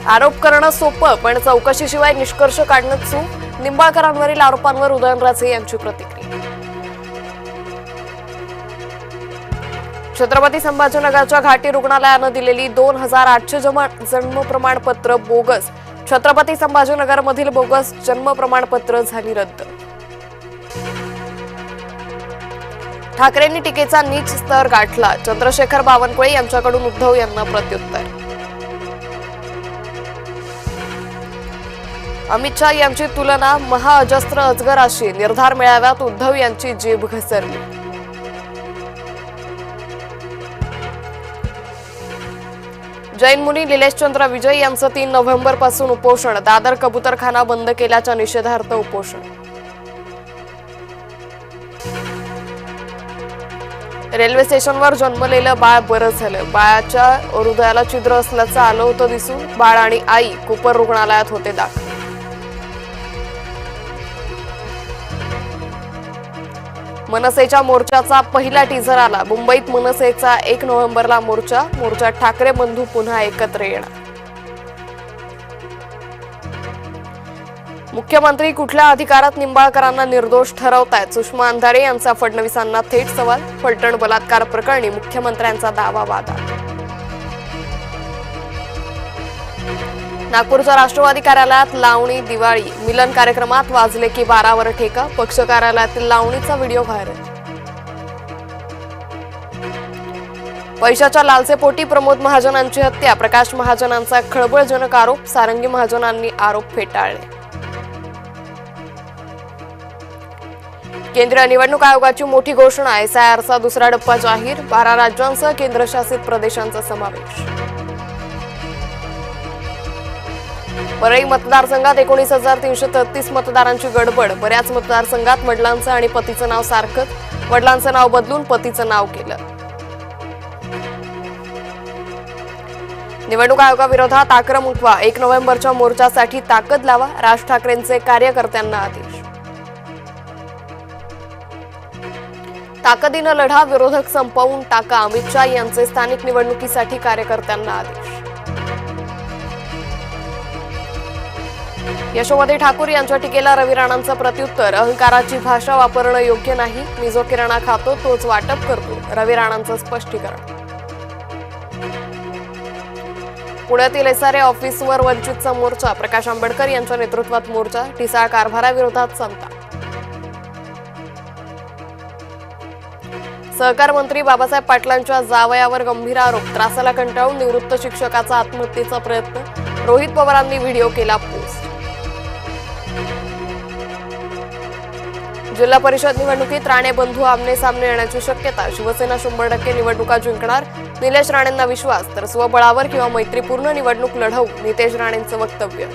आरोप करणं सोपं, पण चौकशीशिवाय निष्कर्ष काढणं चूक. निंबाळकरांवरील आरोपांवर उदयनराजे यांची प्रतिक्रिया. छत्रपती संभाजीनगरच्या घाटी रुग्णालयानं दिलेली 2800 जन्म प्रमाणपत्र बोगस. छत्रपती संभाजीनगरमधील बोगस जन्म प्रमाणपत्र झाली रद्द. ठाकरेंनी टीकेचा नीच स्तर गाठला. चंद्रशेखर बावनकुळे यांच्याकडून उद्धव यांना प्रत्युत्तर. अमित शहा यांची तुलना महाअजस्त्र अजगराशी. निर्धार मेळाव्यात उद्धव यांची जीभ घसरली. जैन मुनी निलेशचंद्र विजय यांचं 3 नोव्हेंबरपासून उपोषण. दादर कबूतरखाना बंद केल्याच्या निषेधार्थ उपोषण. रेल्वे स्टेशनवर जन्मलेलं बाळ बरं झालं. बाळाच्या हृदयाला छिद्र असल्याचं आलं होतं दिसून. बाळ आणि आई कुपर रुग्णालयात होते दाखल. मनसेच्या मोर्चाचा पहिला टीझर आला. मुंबईत मनसेचा 1 नोव्हेंबरला मोर्चात ठाकरे बंधू पुन्हा एकत्र येणार. मुख्यमंत्री कुठल्या अधिकारात निंबाळकरांना निर्दोष ठरवतायत? सुषमा अंधारे यांचा फडणवीसांना थेट सवाल. फलटण बलात्कार प्रकरणी मुख्यमंत्र्यांचा दावा वादात. नागपूरच्या राष्ट्रवादी कार्यालयात लावणी दिवाळी. मिलन कार्यक्रमात वाजले की 12वर ठेका. पक्ष कार्यालयातील लावणीचा व्हिडिओ व्हायरल. पैशाच्या लालसेपोटी प्रमोद महाजनांची हत्या. प्रकाश महाजनांचा खळबळजनक आरोप. सारंगी महाजनांनी आरोप फेटाळले. केंद्रीय निवडणूक आयोगाची मोठी घोषणा. SIRचा दुसरा टप्पा जाहीर. 12 राज्यांसह केंद्रशासित प्रदेशांचा समावेश. परळी मतदारसंघात 19,333 मतदारांची गडबड. बऱ्याच मतदारसंघात वडिलांचं आणि पतीचं नाव सारखंच. वडिलांचं नाव बदलून पतीचं नाव केलं. निवडणूक आयोगाविरोधात आक्रमक व्हा. 1 नोव्हेंबरच्या मोर्चासाठी ताकद लावा. राज ठाकरेंचे कार्यकर्त्यांना आदेश. ताकदीनं लढा. विरोधक संपवून टाका. अमित शहा यांचे स्थानिक निवडणुकीसाठी कार्यकर्त्यांना आदेश. यशोमती ठाकूर यांच्या टीकेला रवी राणांचं प्रत्युत्तर. अहंकाराची भाषा वापरणं योग्य नाही. मी जो किराणा खातो तोच वाटप करतो. रवी राणांचं स्पष्टीकरण. पुण्यातील SRA ऑफिसवर वंचितचा मोर्चा. प्रकाश आंबेडकर यांच्या नेतृत्वात मोर्चा. ढिसाळ कारभाराविरोधात संताप. सहकार मंत्री बाबासाहेब पाटलांच्या जावयावर गंभीर आरोप. त्रासाला कंटाळून निवृत्त शिक्षकाचा आत्महत्येचा प्रयत्न. रोहित पवारांनी व्हिडिओ केला पोस्ट. जिल्हा परिषद निवडणुकीत राणे बंधू आमने सामने येण्याची शक्यता. शिवसेना 100% निवडणुका जिंकणार. निलेश राणेंना विश्वास. तर स्वबळावर किंवा मैत्रीपूर्ण निवडणूक लढवू. नितेश राणेंचं वक्तव्य.